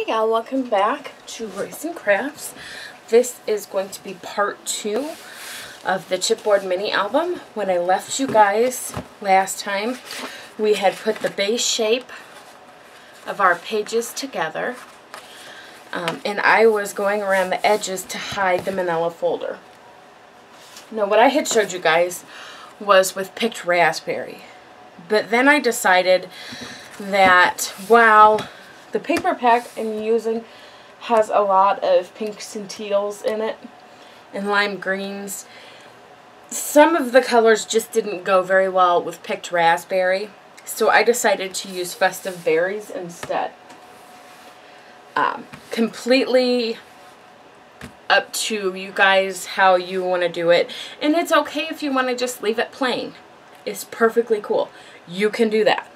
y'all, welcome back to Royce and Crafts. This is going to be part 2 of the chipboard mini album. When I left you guys last time, we had put the base shape of our pages together, and I was going around the edges to hide the manila folder. Now what I had showed you guys was with picked raspberry, but then I decided that while the paper pack I'm using has a lot of pinks and teals in it and lime greens, some of the colors just didn't go very well with picked raspberry, so I decided to use festive berries instead. Completely up to you guys how you want to do it, and it's okay if you want to just leave it plain. It's perfectly cool. You can do that.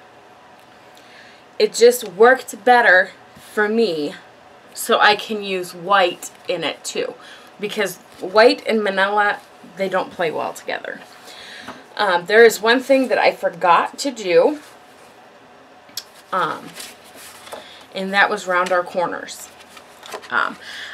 It just worked better for me so I can use white in it too, because white and manila, they don't play well together. There is one thing that I forgot to do, and that was round our corners.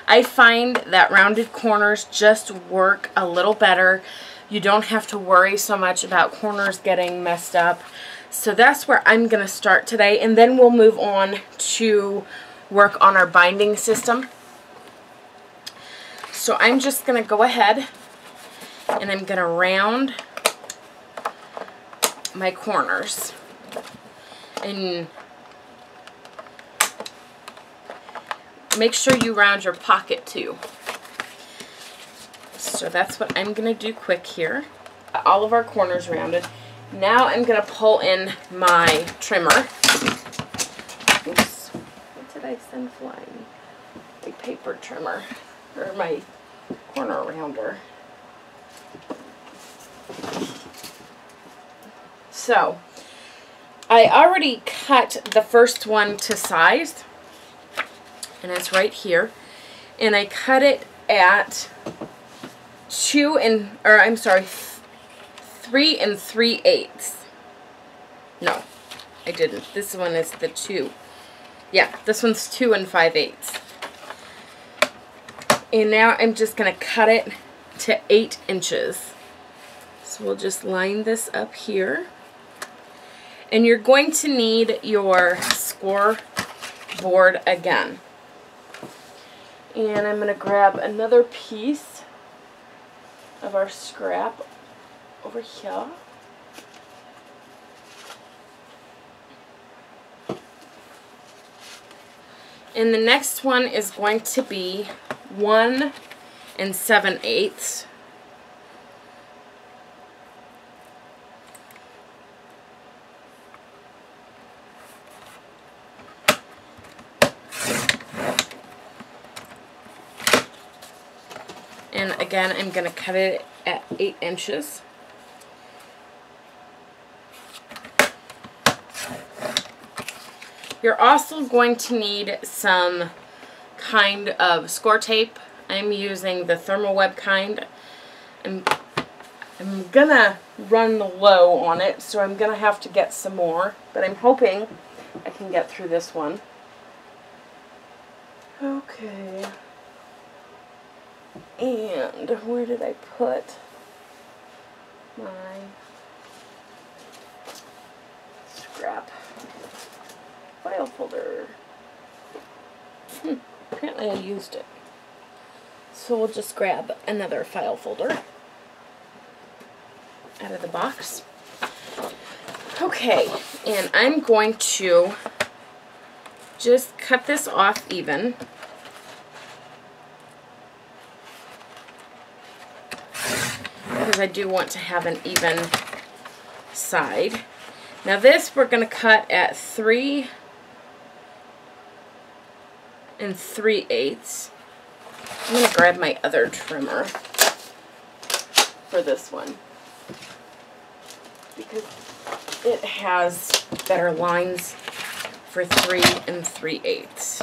I find that rounded corners just work a little better. You don't have to worry so much about corners getting messed up. So that's where I'm going to start today, and then we'll move on to work on our binding system. So I'm just going to go ahead and I'm going to round my corners. And make sure you round your pocket too. So that's what I'm going to do quick here. All of our corners rounded. Now I'm going to pull in my trimmer. Oops, what did I send flying? My paper trimmer, or my corner rounder. So, I already cut the first one to size, and it's right here. And I cut it at 3 3/8. No, I didn't. This one is the 2. Yeah, this one's 2 5/8. And now I'm just going to cut it to 8 inches. So we'll just line this up here. And you're going to need your score board again. And I'm going to grab another piece of our scrap over here. And the next one is going to be 1 7/8. And again, I'm going to cut it at 8 inches. You're also going to need some kind of score tape. I'm using the Thermoweb kind. I'm gonna run low on it, so I'm gonna have to get some more, but I'm hoping I can get through this one. Okay. And where did I put my scrap file folder? Apparently I used it. So we'll just grab another file folder out of the box. Okay, and I'm going to just cut this off even. Because I do want to have an even side. Now this we're going to cut at 3 3/8. I'm going to grab my other trimmer for this one, because it has better lines for 3 3/8.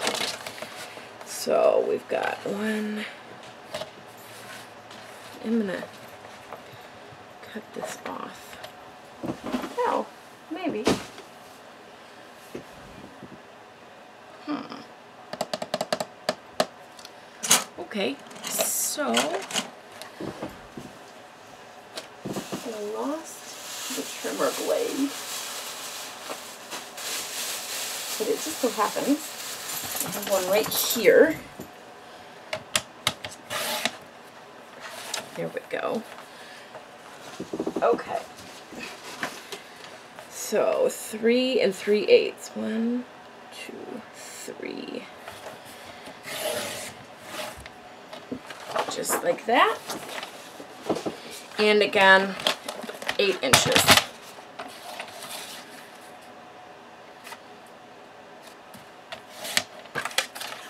So we've got one. I'm going to cut this off. Oh, maybe. Okay, so I lost the trimmer blade, but it just so happens I have one right here. There we go. Okay. So 3 3/8. 1, 2, 3. Just like that. And again, 8 inches.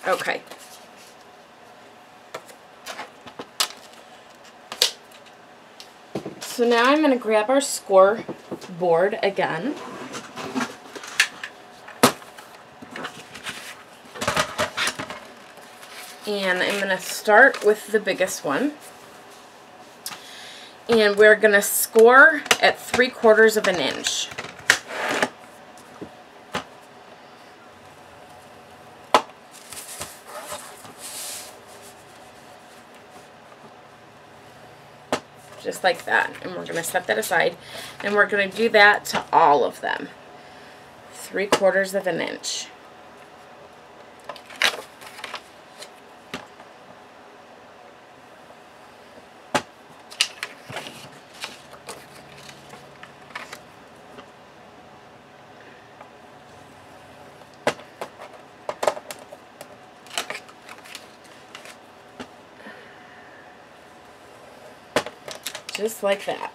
Okay. So now I'm going to grab our score board again. And I'm going to start with the biggest one. And we're going to score at 3/4 of an inch. Just like that. And we're going to set that aside. And we're going to do that to all of them. 3/4 of an inch. Just like that.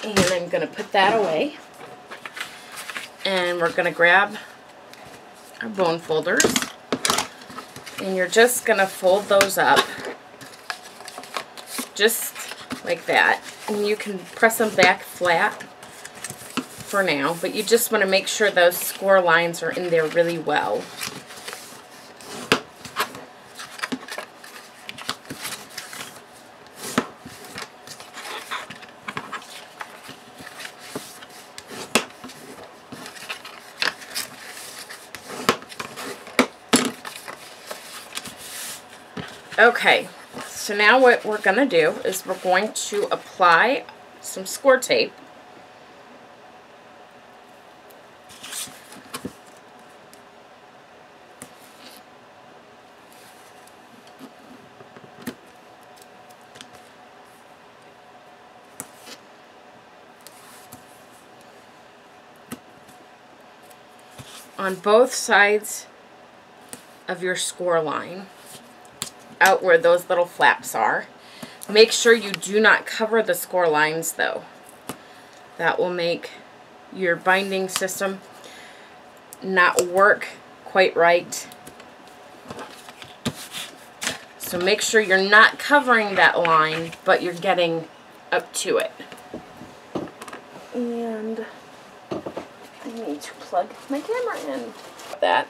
And I'm going to put that away. And we're going to grab our bone folders. And you're just going to fold those up. Just like that. And you can press them back flat for now. But you just want to make sure those score lines are in there really well. Okay, so now what we're going to do is we're going to apply some score tape. On both sides of your score line, out where those little flaps are. Make sure you do not cover the score lines though. That will make your binding system not work quite right. So make sure you're not covering that line, but you're getting up to it. And I need to plug my camera in. That.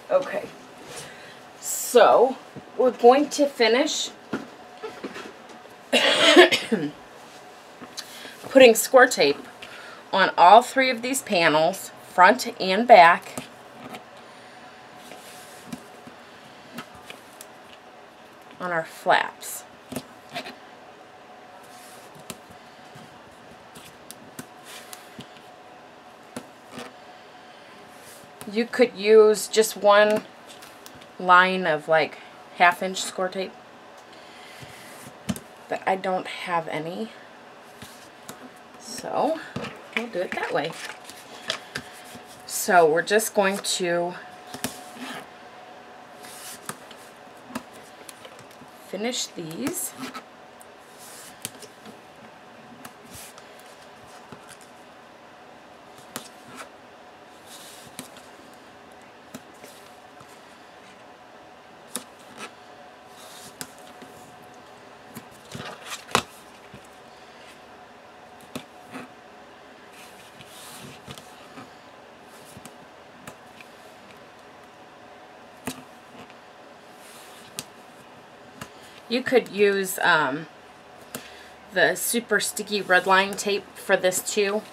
Okay, so we're going to finish putting score tape on all 3 of these panels, front and back. On our flaps. You could use just one line of like 1/2 inch score tape, but I don't have any, so we'll do it that way. So we're just going to finish these. You could use the the super sticky redline tape for this too.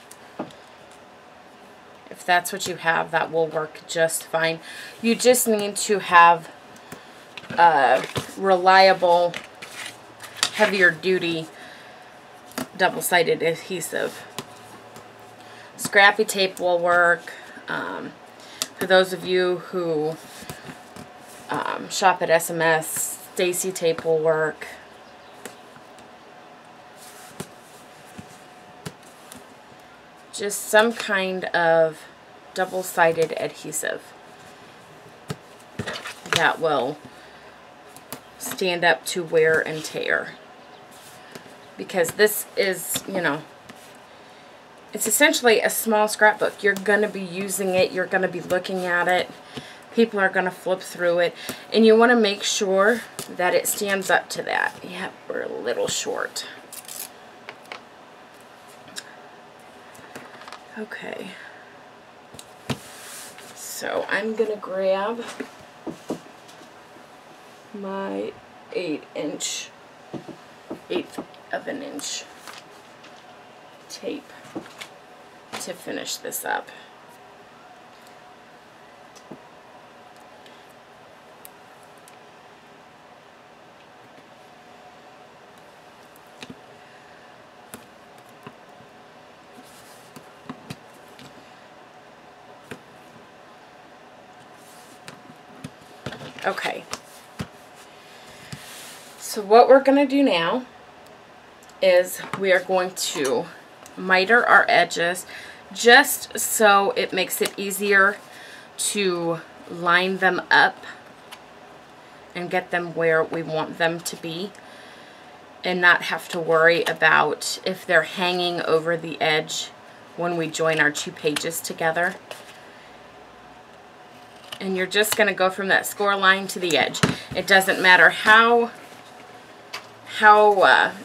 If that's what you have, that will work just fine. You just need to have a reliable, heavier duty double-sided adhesive. Scrappy tape will work. For those of you who shop at SMS, Stacy tape will work. Just some kind of double-sided adhesive that will stand up to wear and tear. Because this is, you know, it's essentially a small scrapbook. You're going to be using it. You're going to be looking at it. People are going to flip through it. And you want to make sure that it stands up to that. Yep, we're a little short. Okay. So I'm going to grab my 1/8 of an inch tape to finish this up. Okay. So what we're going to do now is we are going to miter our edges just so it makes it easier to line them up and get them where we want them to be and not have to worry about if they're hanging over the edge when we join our two pages together. And you're just going to go from that score line to the edge. It doesn't matter how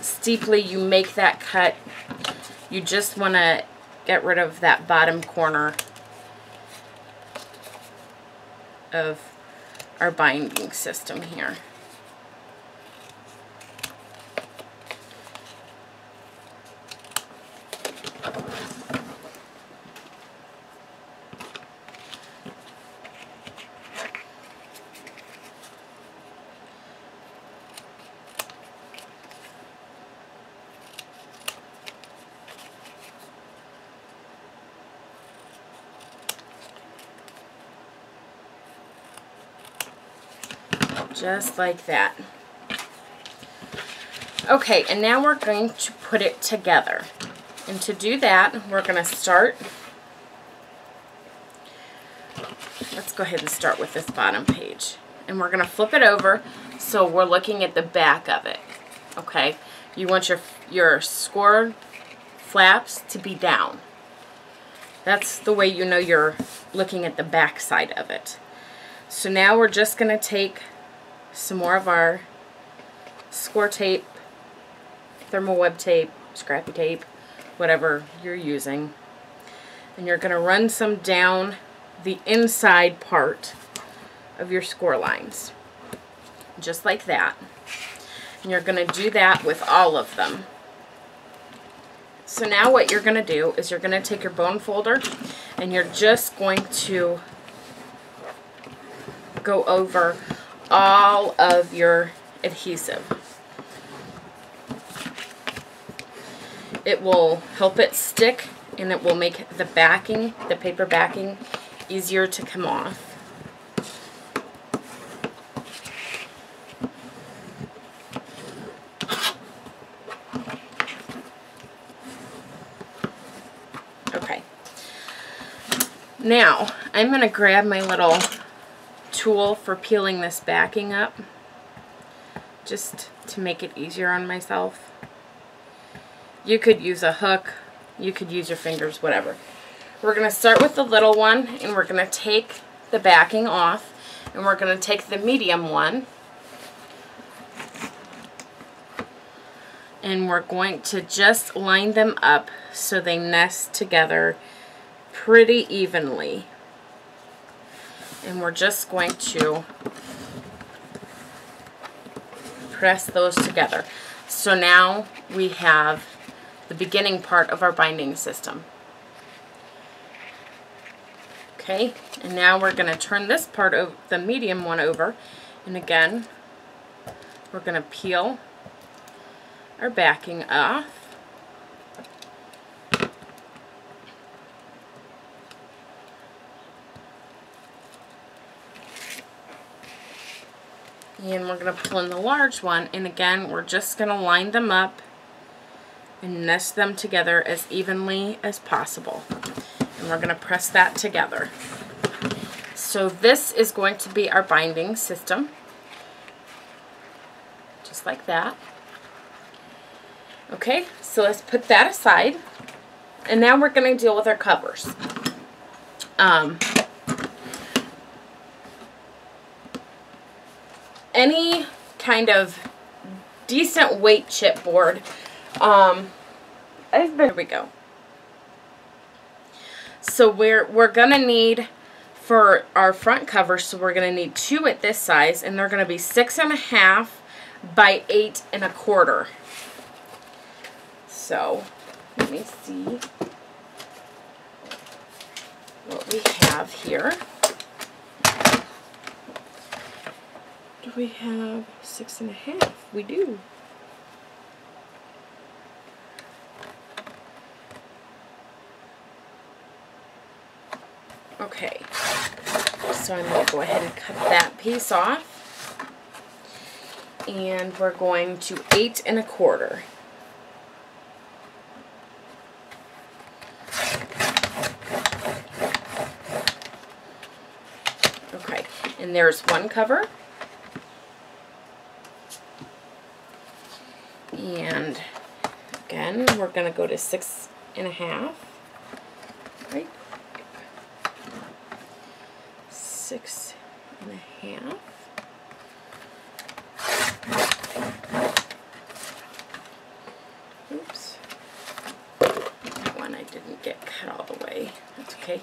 steeply you make that cut. You just want to get rid of that bottom corner of our binding system here. Just like that. Okay, and now we're going to put it together. And to do that, we're going to start, let's go ahead and start with this bottom page. And we're going to flip it over so we're looking at the back of it. Okay, you want your score flaps to be down. That's the way you know you're looking at the back side of it. So now we're just going to take some more of our score tape, thermal web tape, scrappy tape, whatever you're using, and you're going to run some down the inside part of your score lines, just like that. And you're going to do that with all of them. So now what you're going to do is you're going to take your bone folder and you're just going to go over all of your adhesive. It will help it stick and it will make the backing, the paper backing, easier to come off. Okay. Now, I'm going to grab my little tool for peeling this backing up just to make it easier on myself. You could use a hook, you could use your fingers, whatever. We're going to start with the little one and we're going to take the backing off and we're going to take the medium one and we're going to just line them up so they nest together pretty evenly. And we're just going to press those together. So now we have the beginning part of our binding system. Okay, and now we're going to turn this part of the medium one over, and again we're going to peel our backing off. And we're going to pull in the large one, and again we're just going to line them up and nest them together as evenly as possible. And we're going to press that together. So this is going to be our binding system. Just like that. Okay, so let's put that aside. And now we're going to deal with our covers. Any kind of decent weight chipboard. Here we go. So we're gonna need, for our front cover, so we're gonna need 2 at this size, and they're gonna be 6.5 by 8 1/4. So let me see what we have here. Do we have 6.5? We do. Okay, so I'm going to go ahead and cut that piece off, and we're going to 8 1/4. Okay, and there's one cover, and again we're going to go to 6.5, right? 6.5. Oops. That one I didn't get cut all the way. That's okay.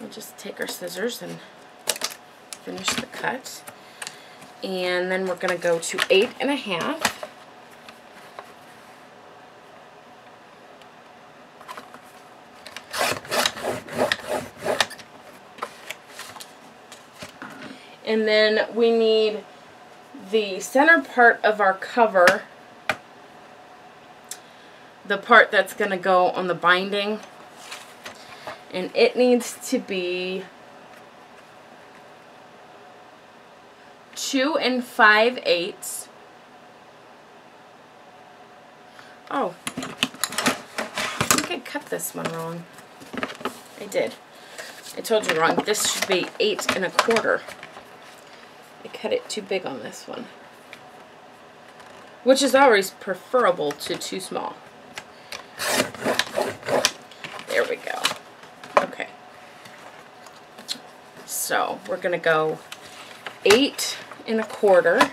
We'll just take our scissors and finish the cut. And then we're going to go to 8.5. And then we need the center part of our cover, the part that's going to go on the binding, and it needs to be 2 5/8. Oh, I think I cut this one wrong. I did. I told you wrong. This should be 8 1/4. I cut it too big on this one, which is always preferable to too small. There we go. Okay. So we're going to go 8 1/4.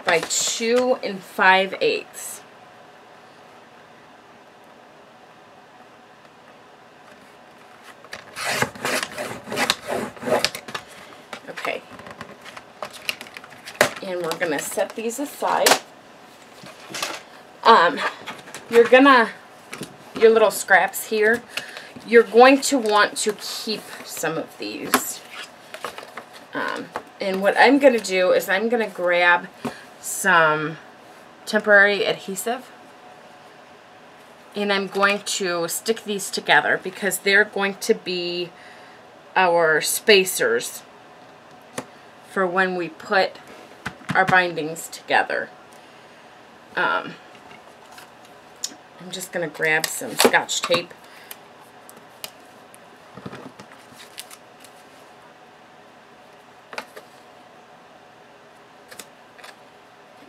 By 2 5/8. Okay. And we're going to set these aside. Your little scraps here, you're going to want to keep some of these. And what I'm going to do is I'm going to grab some temporary adhesive, and I'm going to stick these together because they're going to be our spacers for when we put our bindings together. I'm just going to grab some Scotch tape.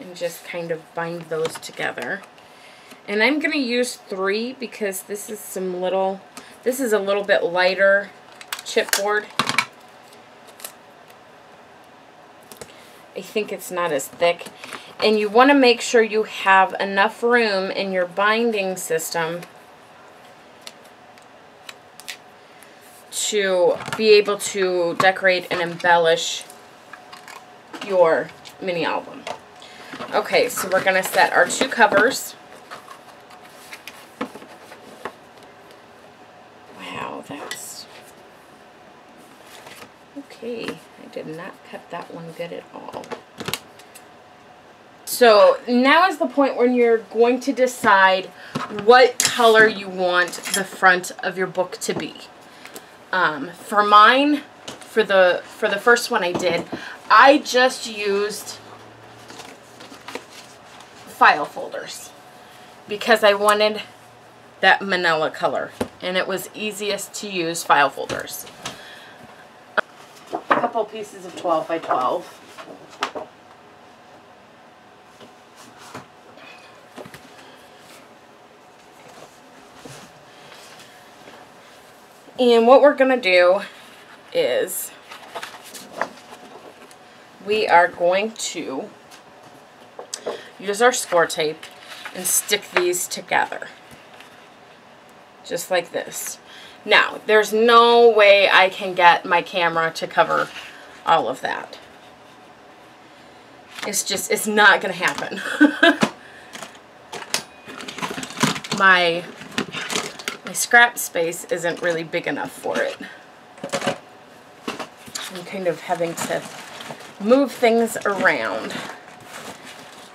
And just kind of bind those together. And I'm going to use 3 because this is a little bit lighter chipboard. I think it's not as thick. And you want to make sure you have enough room in your binding system to be able to decorate and embellish your mini album. Okay, so we're going to set our 2 covers. Wow, that's... Okay, I did not cut that one good at all. So now is the point when you're going to decide what color you want the front of your book to be. For mine, for the first one I did, I just used file folders because I wanted that manila color, and it was easiest to use file folders. A couple pieces of 12 by 12. And what we're going to do is we are going to use our score tape and stick these together. Just like this. Now, there's no way I can get my camera to cover all of that. It's not going to happen. My scrap space isn't really big enough for it. I'm kind of having to move things around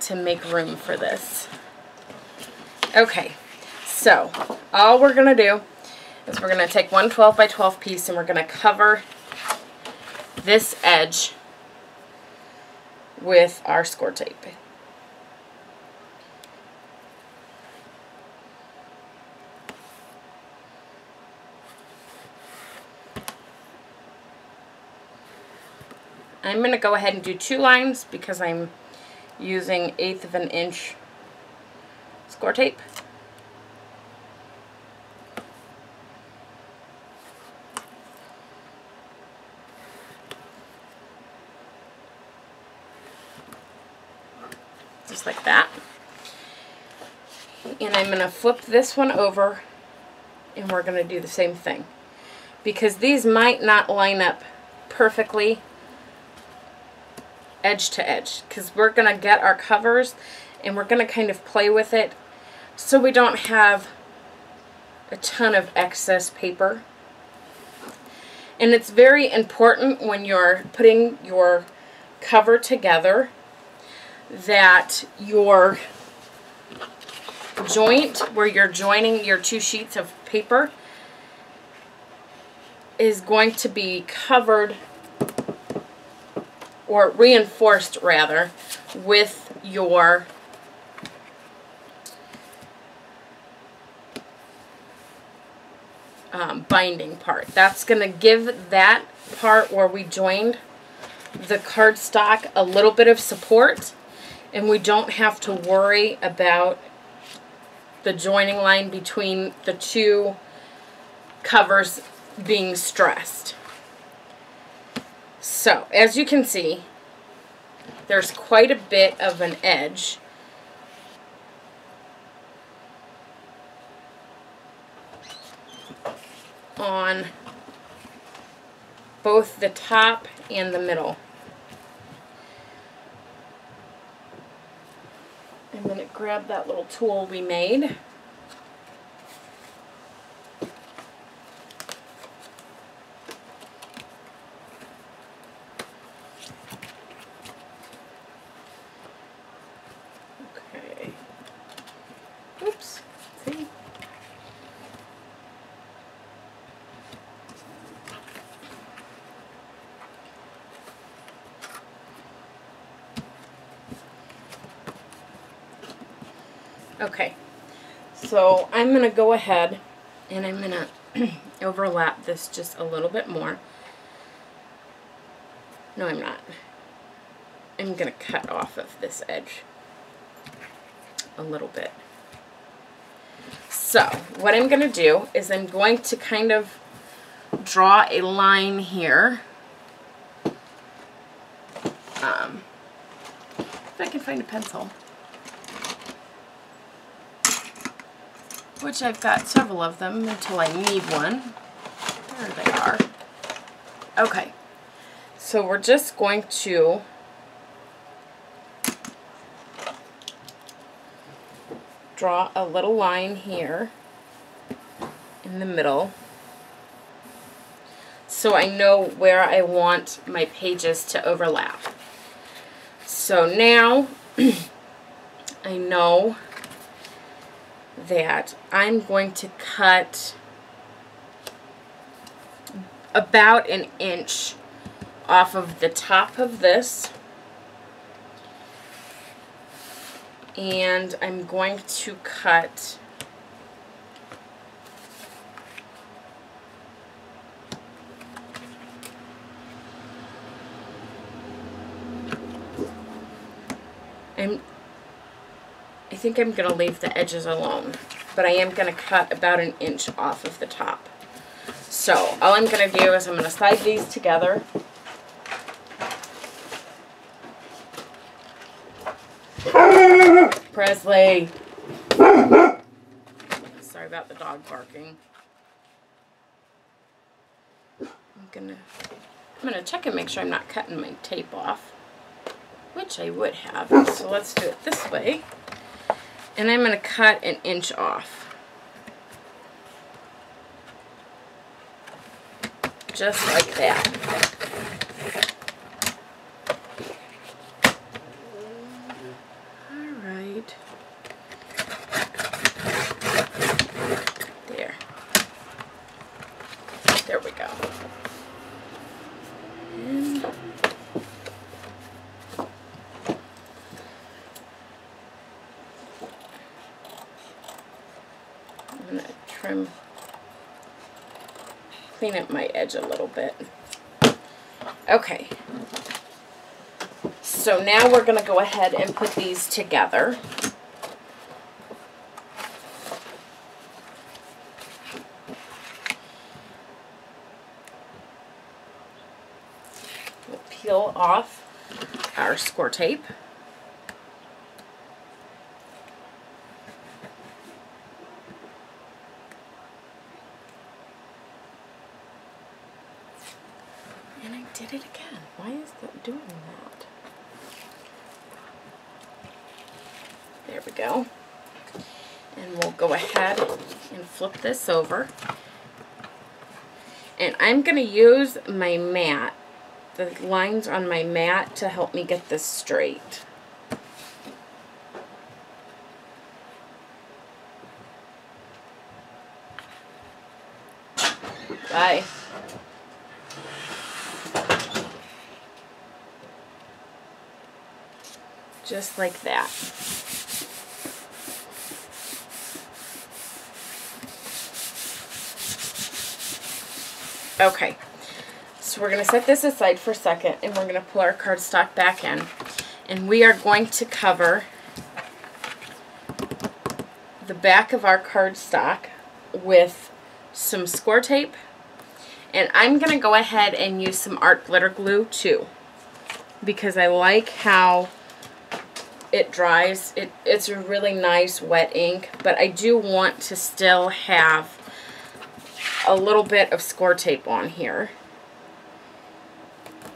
to make room for this. Okay, so all we're going to do is we're going to take one 12 by 12 piece and we're going to cover this edge with our score tape. I'm going to go ahead and do 2 lines because I'm using 1/8 of an inch score tape. Just like that. And I'm going to flip this one over and we're going to do the same thing. Because these might not line up perfectly edge to edge, because we're going to get our covers and we're going to kind of play with it so we don't have a ton of excess paper. And it's very important when you're putting your cover together that your joint where you're joining your 2 sheets of paper is going to be covered, or reinforced rather, with your binding part. That's going to give that part where we joined the cardstock a little bit of support, and we don't have to worry about the joining line between the 2 covers being stressed. So, as you can see, there's quite a bit of an edge. On both the top and the middle. I'm going to grab that little tool we made. Okay. Oops. See? Okay, so I'm going to go ahead and I'm going to overlap this just a little bit more. No, I'm not. I'm going to cut off of this edge a little bit. So, what I'm going to do is I'm going to kind of draw a line here. If I can find find a pencil. Which I've got several of them until I need one. There they are. Okay, so we're just going to draw a little line here in the middle so I know where I want my pages to overlap. So now I know that I'm going to cut about an inch off of the top of this, and I'm going to cut I think I'm going to leave the edges alone, but I am going to cut about an inch off of the top. So all I'm going to do is I'm going to slide these together. Presley! Sorry about the dog barking. I'm gonna check and make sure I'm not cutting my tape off, which I would have. So let's do it this way. And I'm going to cut an inch off. Just like that. Alright. There. There we go. And I'm going to clean up my edge a little bit. Okay. So now we're going to go ahead and put these together. We'll peel off our score tape. And I did it again. Why is that doing that? There we go. And we'll go ahead and flip this over. And I'm going to use my mat, the lines on my mat, to help me get this straight. Bye. Just like that. Okay, so we're going to set this aside for a second, and we're going to pull our cardstock back in, and we are going to cover the back of our cardstock with some score tape, and I'm going to go ahead and use some art glitter glue too, because I like how it dries. It's a really nice wet ink, but I do want to still have a little bit of score tape on here.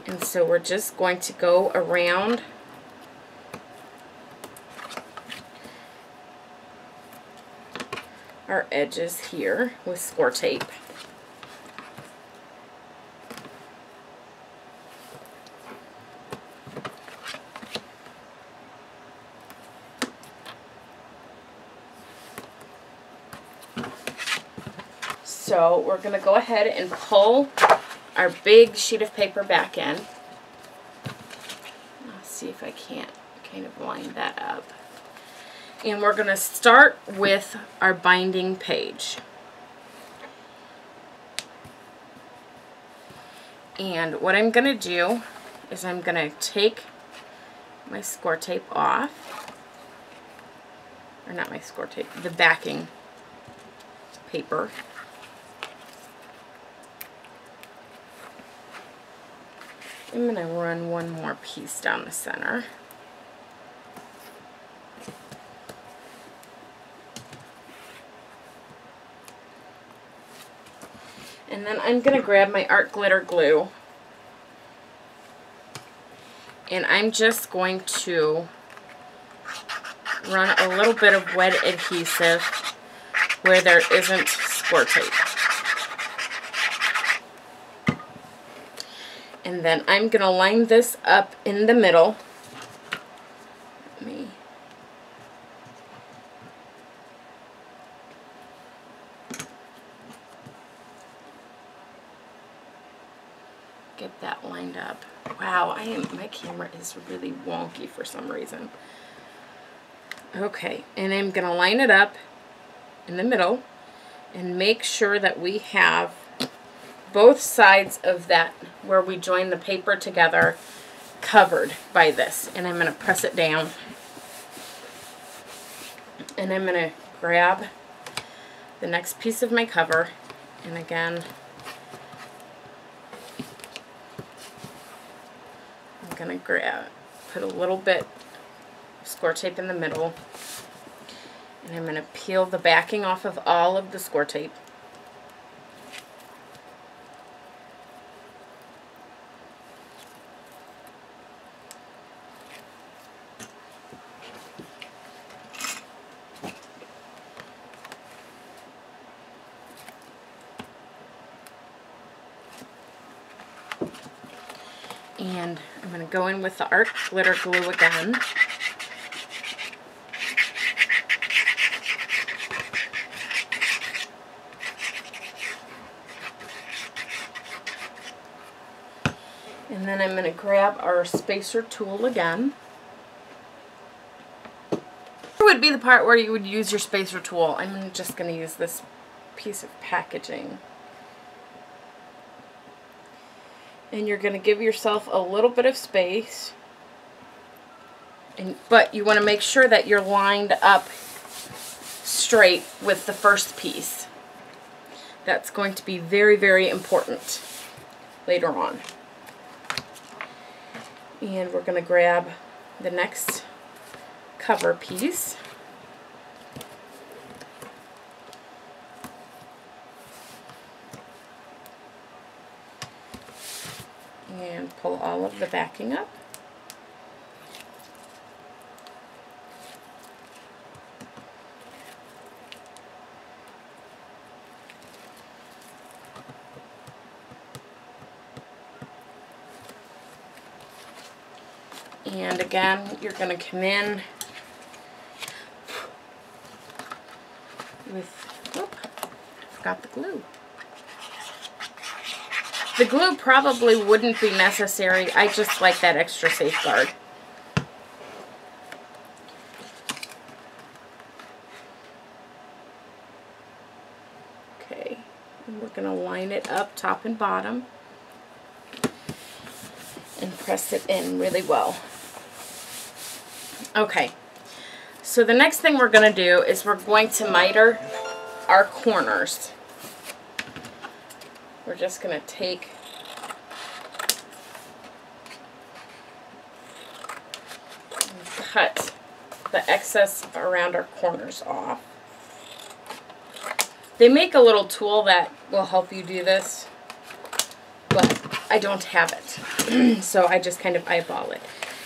And so we're just going to go around our edges here with score tape. So we're going to go ahead and pull our big sheet of paper back in. Let's see if I can't kind of line that up. And we're going to start with our binding page. And what I'm going to do is I'm going to take my score tape off. Or not my score tape, the backing paper. I'm going to run one more piece down the center. And then I'm going to grab my art glitter glue. And I'm just going to run a little bit of wet adhesive where there isn't score tape. And then I'm going to line this up in the middle. Let me get that lined up. Wow, my camera is really wonky for some reason. Okay, and I'm going to line it up in the middle and make sure that we have both sides of that where we join the paper together covered by this. And I'm going to press it down. And I'm going to grab the next piece of my cover, and again, I'm going to put a little bit of score tape in the middle, and I'm going to peel the backing off of all of the score tape. And I'm going to go in with the art glitter glue again. And then I'm going to grab our spacer tool again. Here would be the part where you would use your spacer tool. I'm just going to use this piece of packaging. And you're going to give yourself a little bit of space, but you want to make sure that you're lined up straight with the first piece. That's going to be very, very important later on. And we're going to grab the next cover piece. And pull all of the backing up. And again, you're going to come in with, I forgot the glue. The glue probably wouldn't be necessary. I just like that extra safeguard. Okay, and we're going to line it up top and bottom and press it in really well. Okay, so the next thing we're going to do is we're going to miter our corners. We're just going to take and cut the excess around our corners off. They make a little tool that will help you do this, but I don't have it, so I just kind of eyeball it.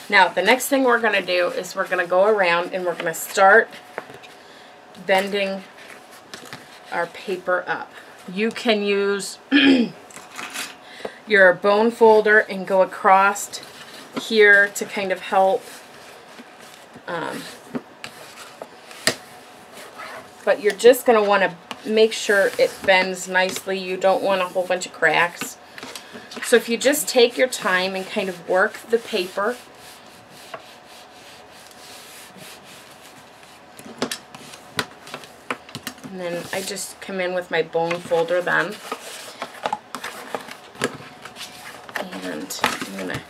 Now, the next thing we're going to do is we're going to go around and we're going to start bending our paper up. You can use your bone folder and go across here to kind of help. But you're just going to want to make sure it bends nicely. You don't want a whole bunch of cracks. So if you just take your time and kind of work the paper, and then I just come in with my bone folder then. And I'm going to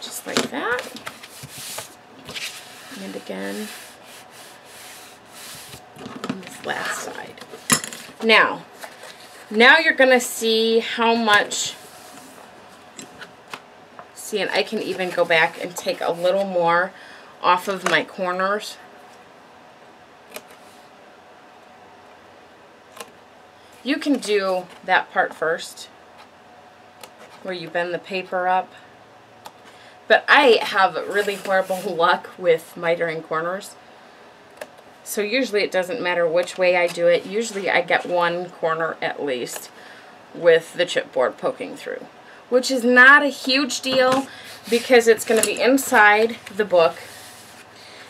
just like that. And again on this last side. Now you're going to see how much See, and I can even go back and take a little more off of my corners. You can do that part first, where you bend the paper up. But I have really horrible luck with mitering corners. So usually it doesn't matter which way I do it. Usually I get one corner at least with the chipboard poking through, which is not a huge deal because it's going to be inside the book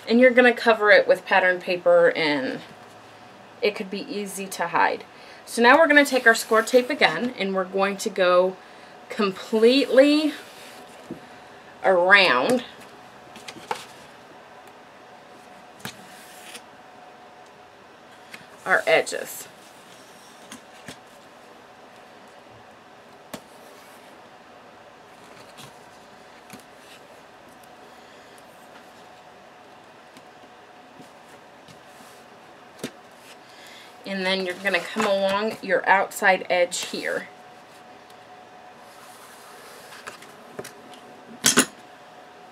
and you're going to cover it with pattern paper and it could be easy to hide. So now we're going to take our score tape again and we're going to go completely around our edges. And then you're going to come along your outside edge here.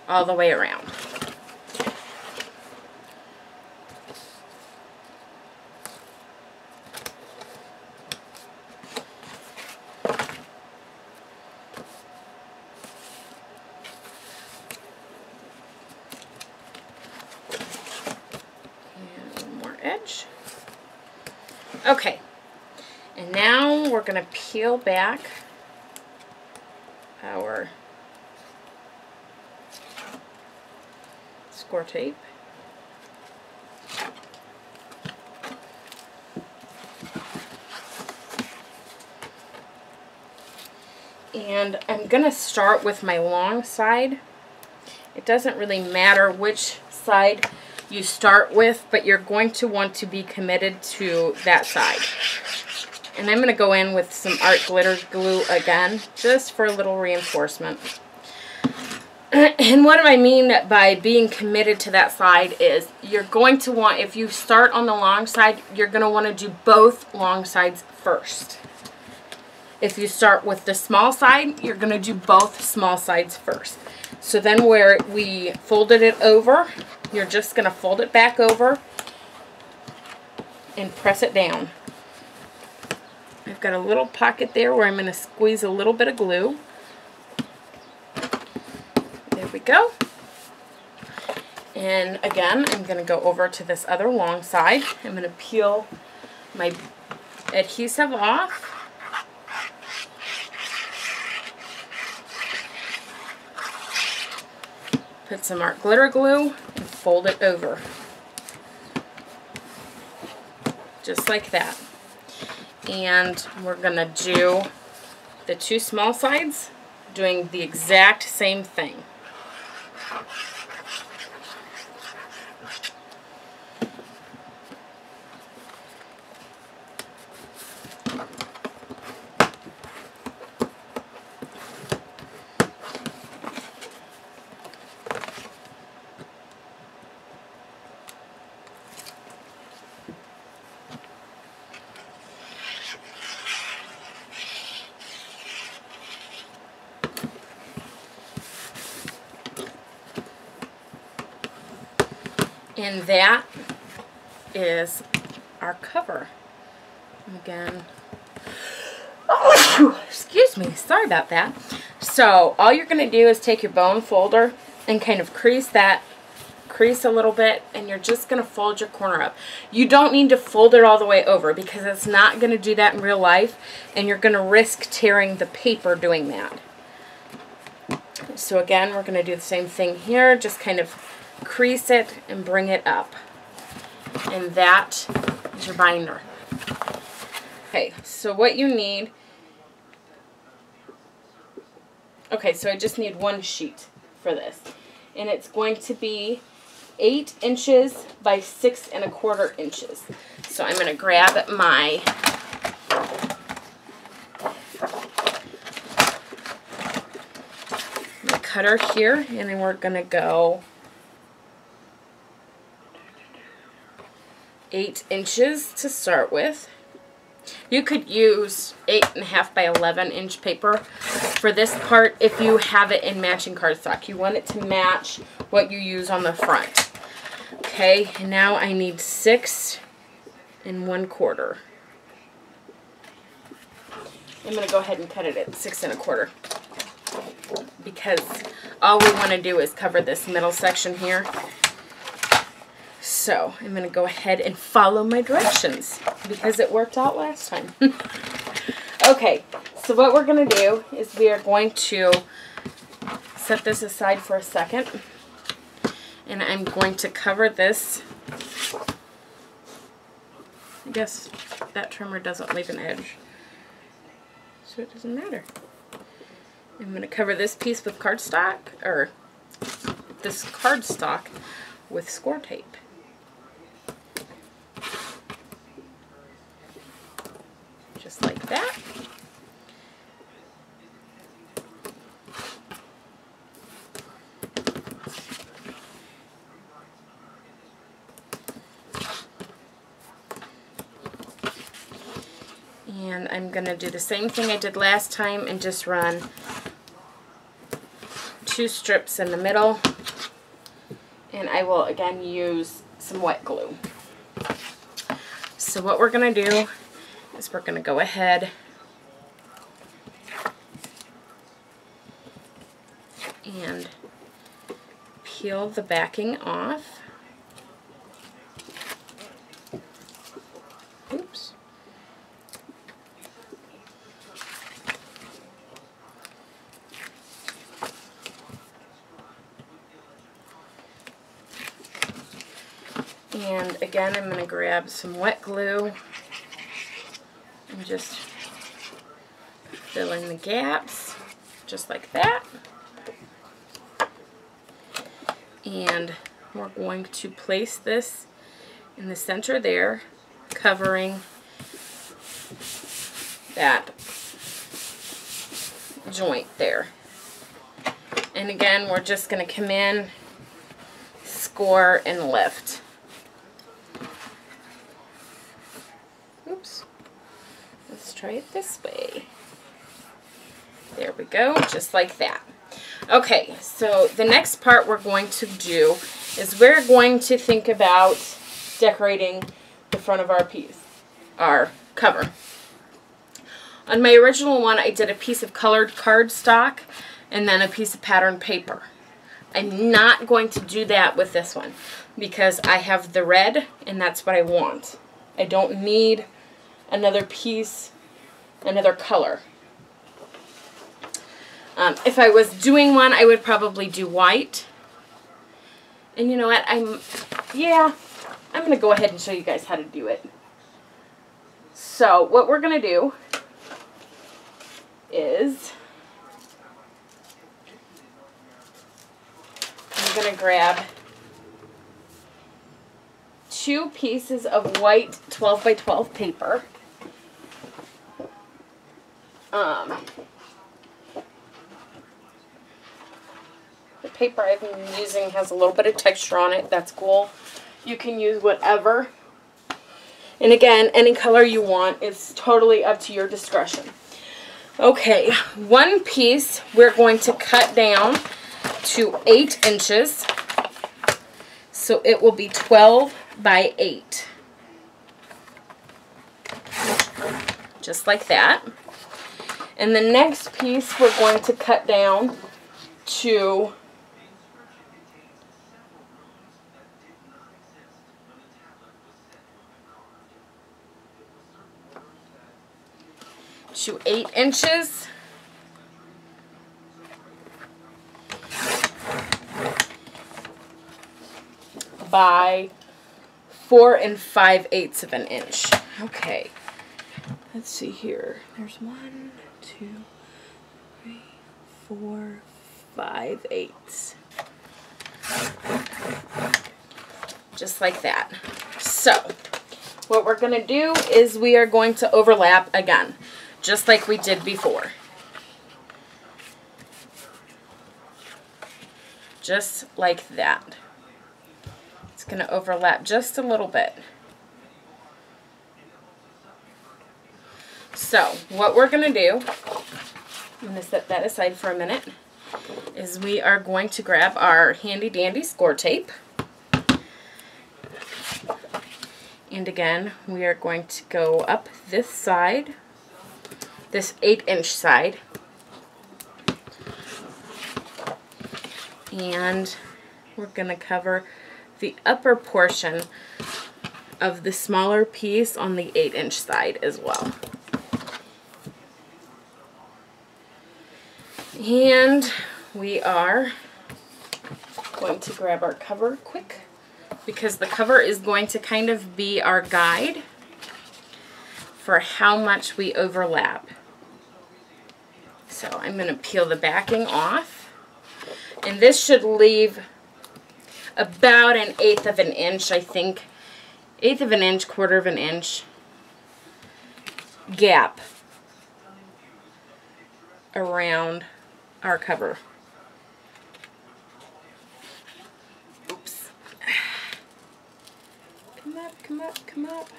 All the way around. And one more edge. Okay, and now we're going to peel back our score tape. And I'm going to start with my long side. It doesn't really matter which side you start with, but you're going to want to be committed to that side. And I'm going to go in with some art glitter glue again, just for a little reinforcement. And what I mean by being committed to that side is you're going to want, if you start on the long side, you're going to want to do both long sides first. If you start with the small side, you're going to do both small sides first. So then where we folded it over, you're just going to fold it back over and press it down. I've got a little pocket there where I'm going to squeeze a little bit of glue. There we go. And again, I'm going to go over to this other long side. I'm going to peel my adhesive off. Put some art glitter glue and fold it over. Just like that. And we're going to do the two small sides, doing the exact same thing. And that is our cover. Again, excuse me, sorry about that. So all you're going to do is take your bone folder and kind of crease a little bit, and you're just going to fold your corner up. You don't need to fold it all the way over because it's not going to do that in real life, and you're going to risk tearing the paper doing that. So again, we're going to do the same thing here, just kind of crease it and bring it up. And that is your binder. Okay, so what you need, okay, so I just need one sheet for this. And it's going to be 8 inches by 6 1/4 inches. So I'm going to grab my cutter here, and then we're going to go 8 inches to start with. You could use 8.5 by 11 inch paper for this part if you have it in matching cardstock. You want it to match what you use on the front. Okay, and now I need 6 1/4. I'm going to go ahead and cut it at 6 1/4 because all we want to do is cover this middle section here. So I'm going to go ahead and follow my directions because it worked out last time. Okay, so what we're going to do is we are going to set this aside for a second, and I'm going to cover this. I guess that trimmer doesn't leave an edge, so it doesn't matter. I'm going to cover this piece with cardstock, or this cardstock with score tape. Just like that. And I'm going to do the same thing I did last time and just run 2 strips in the middle. And I will again use some wet glue. So what we're going to do is we're going to go ahead and peel the backing off. Oops. And again, I'm going to grab some wet glue and just fill in the gaps, just like that. And we're going to place this in the center there, covering that joint there. And again, we're just going to come in, score, and lift. Oops. Let's try it this way. There we go, just like that. Okay, so the next part we're going to do is we're going to think about decorating the front of our piece, our cover. On my original one, I did a piece of colored cardstock and then a piece of patterned paper. I'm not going to do that with this one because I have the red and that's what I want. I don't need another piece, another color. If I was doing one, I would probably do white. And you know what? I'm going to go ahead and show you guys how to do it. So what we're going to do is I'm going to grab 2 pieces of white 12 by 12 paper. The paper I've been using has a little bit of texture on it. That's cool. You can use whatever. And again, any color you want. It's totally up to your discretion. Okay, one piece we're going to cut down to 8 inches. So it will be 12 by 8. Just like that. And the next piece we're going to cut down to 8 inches. By 4 5/8 of an inch. Okay. Let's see here. There's 1, 2, 3, 4, 5/8. Just like that. So, what we're going to do is we are going to overlap again, just like we did before. Just like that. It's going to overlap just a little bit. So what we're going to do, I'm going to set that aside for a minute, is we are going to grab our handy dandy score tape. And again, we are going to go up this side, this 8-inch side. And we're going to cover the upper portion of the smaller piece on the 8-inch side as well. And we are going to grab our cover quick, because the cover is going to kind of be our guide for how much we overlap. So I'm going to peel the backing off, and this should leave about 1/8 of an inch, I think, 1/8 of an inch, 1/4 of an inch gap around our cover. Oops. Come up, come up, come up.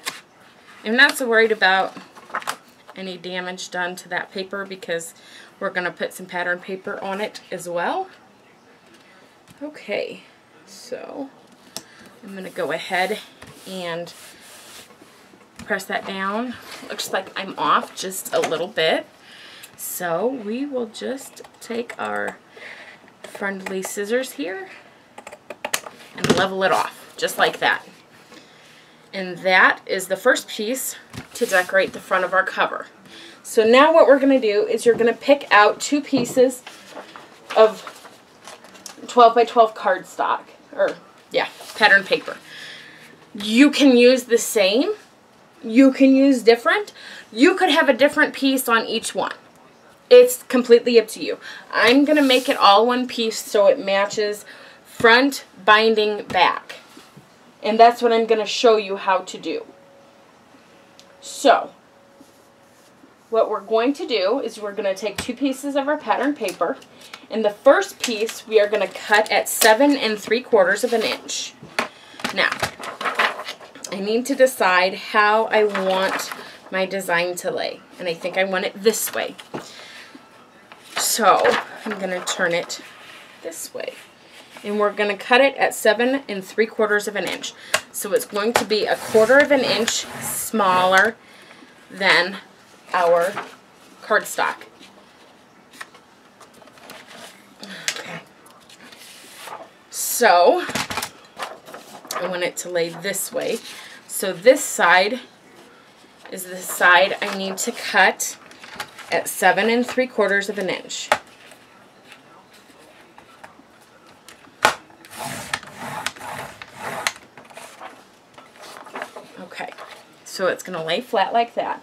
I'm not so worried about any damage done to that paper because we're going to put some pattern paper on it as well. Okay, so I'm going to go ahead and press that down. Looks like I'm off just a little bit. So we will just take our friendly scissors here and level it off, just like that. And that is the first piece to decorate the front of our cover. So now what we're going to do is you're going to pick out 2 pieces of 12 by 12 cardstock, or yeah, pattern paper. You can use the same, you can use different, you could have a different piece on each one. It's completely up to you. I'm going to make it all one piece so it matches front, binding, back. And that's what I'm going to show you how to do. So, what we're going to do is we're going to take 2 pieces of our pattern paper. And the first piece we are going to cut at 7 3/4 of an inch. Now, I need to decide how I want my design to lay. And I think I want it this way. So I'm going to turn it this way. And we're going to cut it at 7 3/4 of an inch. So it's going to be 1/4 of an inch smaller than our cardstock. Okay. So I want it to lay this way. So this side is the side I need to cut at 7 3/4 of an inch. Okay, so it's going to lay flat like that.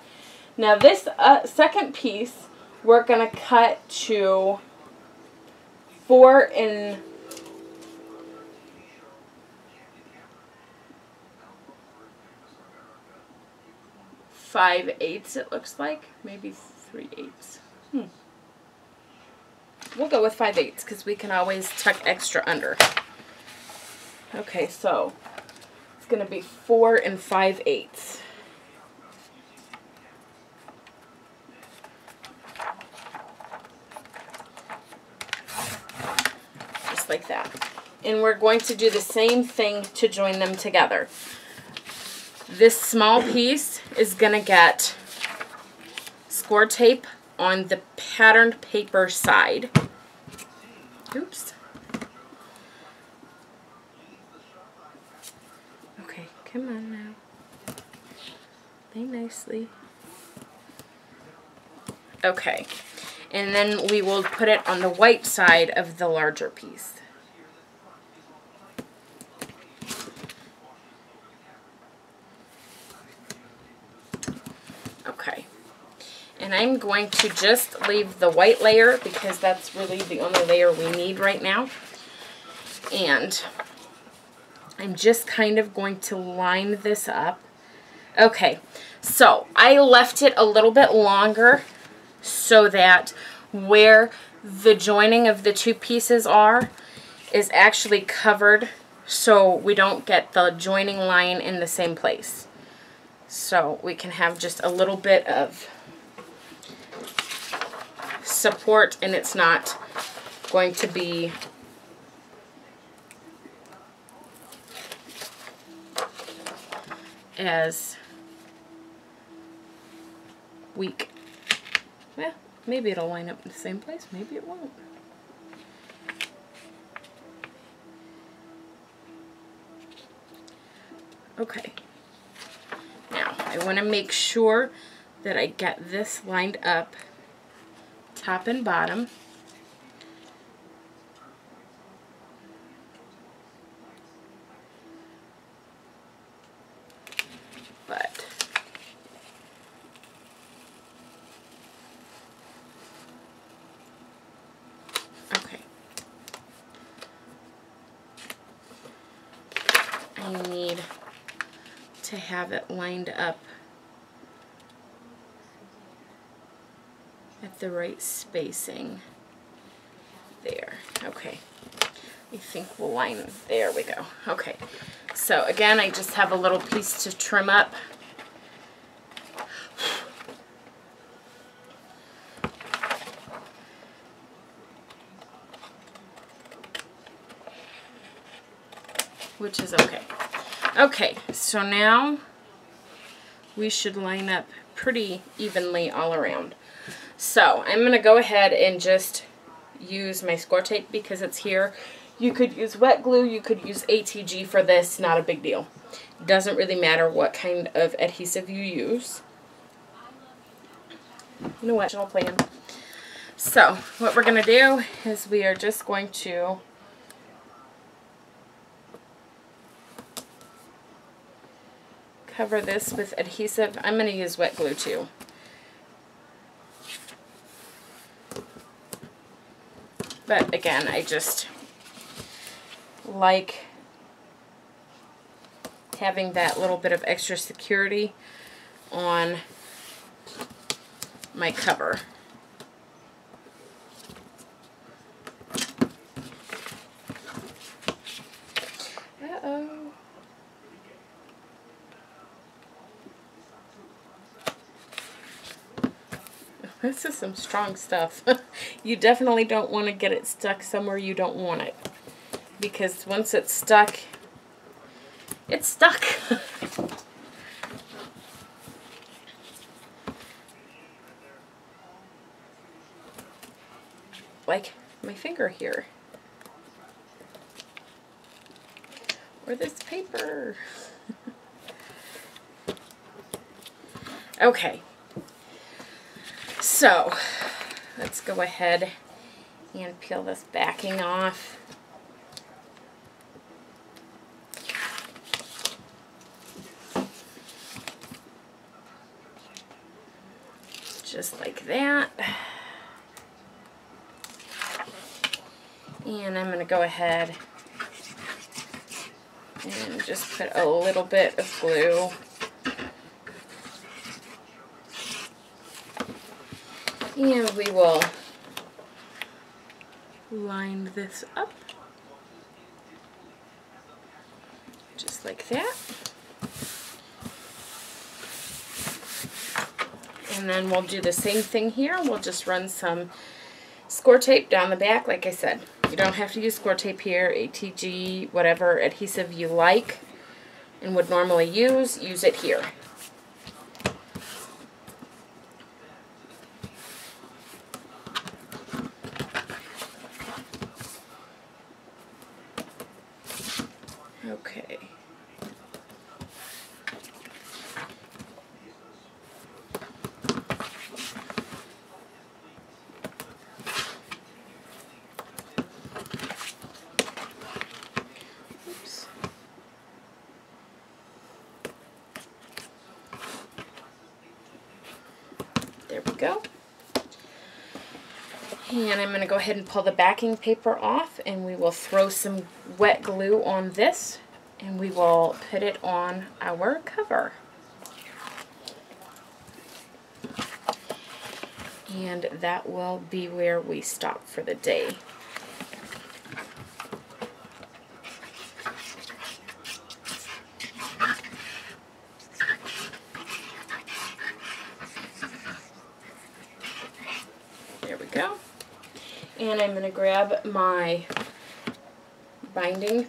Now this second piece, we're going to cut to 4 5/8, it looks like. Maybe 3/8. We'll go with 5/8 because we can always tuck extra under. Okay, so it's going to be 4 5/8. Just like that. And we're going to do the same thing to join them together. This small piece is going to get score tape on the patterned paper side. Oops. Okay, come on now. Lay nicely. Okay, and then we will put it on the white side of the larger piece. Okay, and I'm going to just leave the white layer because that's really the only layer we need right now. And I'm just kind of going to line this up. Okay, so I left it a little bit longer so that where the joining of the 2 pieces are is actually covered so we don't get the joining line in the same place. So we can have just a little bit of support, and it's not going to be as weak. Well, maybe it'll line up in the same place, maybe it won't. Okay, now I want to make sure that I get this lined up top and bottom. But okay, I need to have it lined up at the right spacing there. Okay, I think we'll line, there we go. Okay, so again, I just have a little piece to trim up. Which is okay. Okay, so now we should line up pretty evenly all around. So I'm going to go ahead and just use my score tape because it's here. You could use wet glue, you could use ATG for this, not a big deal. Doesn't really matter what kind of adhesive you use. You know what, no plan. So what we're going to do is we are just going to cover this with adhesive. I'm going to use wet glue too. But again, I just like having that little bit of extra security on my cover. Uh-oh. This is some strong stuff. You definitely don't want to get it stuck somewhere you don't want it. Because once it's stuck, it's stuck. Like my finger here. Or this paper. Okay. So, let's go ahead and peel this backing off. Just like that. And I'm going to go ahead and just put a little bit of glue. And we will line this up, just like that. And then we'll do the same thing here. We'll just run some score tape down the back. Like I said, you don't have to use score tape here, ATG, whatever adhesive you like and would normally use it here. Okay. Oops. There we go. And I'm going to go ahead and pull the backing paper off, and we will throw some wet glue on this, and we will put it on our cover. And that will be where we stop for the day. There we go. And I'm going to grab my binding,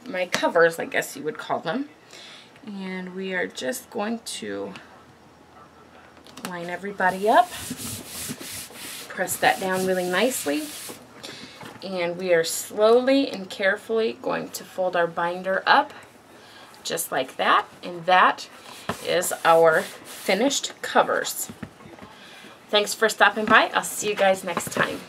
my covers, I guess you would call them. And we are just going to line everybody up. Press that down really nicely. And we are slowly and carefully going to fold our binder up just like that. And that is our finished covers. Thanks for stopping by. I'll see you guys next time.